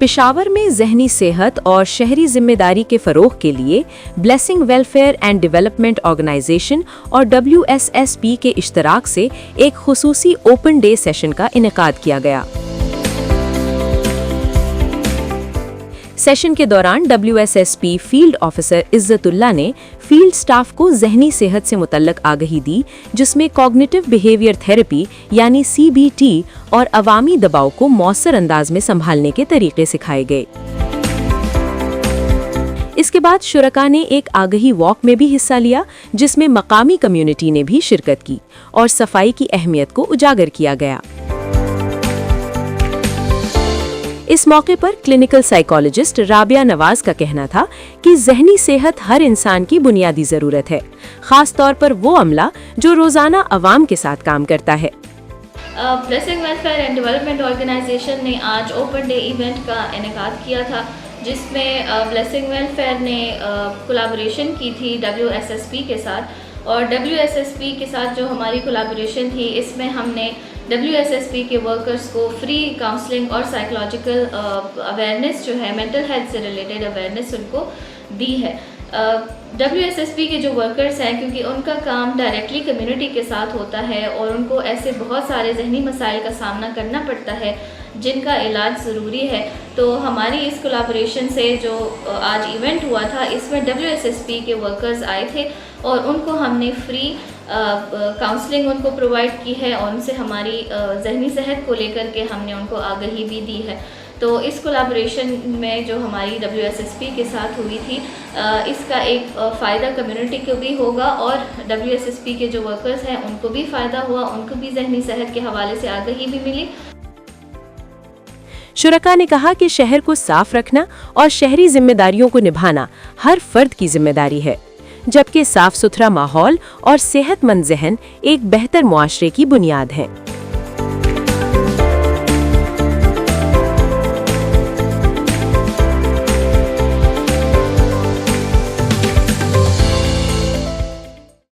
पेशावर में ज़हनी सेहत और शहरी जिम्मेदारी के फ़रोग़ के लिए blessing welfare and development organization और WSSP के इश्तराक से एक खुसूसी ओपन डे सेशन का इनेकाद किया गया। सेशन के दौरान WSSP फील्ड ऑफिसर इज़्ज़तुल्लाह ने फील्ड स्टाफ को ज़हनी सेहत से मुतल्लक आगही दी, जिसमें कॉग्निटिव बिहेवियर थेरेपी यानी CBT और अवामी दबाव को मौसर अंदाज में संभालने के तरीके सिखाए गए। इसके बाद शुरका ने एक आगही वॉक में भी हिस्सा लिया, जिसमें मकामी कम्युनिटी ने भी शिरकत की और सफाई की अहमियत को उजागर किया गया। इस मौके पर क्लिनिकल साइकोलॉजिस्ट राबिया नवाज का कहना था कि ज़हनी सेहत हर इंसान की बुनियादी ज़रूरत है, ख़ास तौर पर वो अमला जो रोज़ाना अवाम के साथ काम करता है। Blessing welfare and development organization ने आज ओपन डे इवेंट का इनेकाद किया था, जिसमें ब्लेसिंग वेलफेयर ने कोलैबोरेशन की थी WSSP के साथ। और WSSP के साथ जो हमारी कोलैबोरेशन थी, इसमें हमने WSSP के वर्कर्स को फ्री काउंसलिंग और साइकोलॉजिकल अवेयरनेस जो है, मेंटल हेल्थ से रिलेटेड अवेयरनेस उनको दी है। WSSP के जो वर्कर्स हैं, क्योंकि उनका काम डायरेक्टली कम्युनिटी के साथ होता है और उनको ऐसे बहुत सारे जहनी मसाइल का सामना करना पड़ता है जिनका इलाज ज़रूरी है, तो हमारी इस कोलैबोरेशन से जो आज इवेंट हुआ था, इसमें WSSP के वर्कर्स आए थे और उनको हमने फ्री काउंसलिंग उनको प्रोवाइड की है और उनसे हमारी जहनी सेहत को लेकर के हमने उनको आगाही भी दी है। तो इस कोलैबोरेशन में जो हमारी WSSP के साथ हुई थी, इसका एक फ़ायदा कम्युनिटी को भी होगा और WSSP के जो वर्कर्स हैं उनको भी फ़ायदा हुआ, उनको भी जहनी सेहत के हवाले से आगाही भी मिली। शुरका ने कहा कि शहर को साफ रखना और शहरी जिम्मेदारियों को निभाना हर फर्द की जिम्मेदारी है, जबकि साफ सुथरा माहौल और सेहतमंद ज़हन एक बेहतर मुआशरे की बुनियाद है।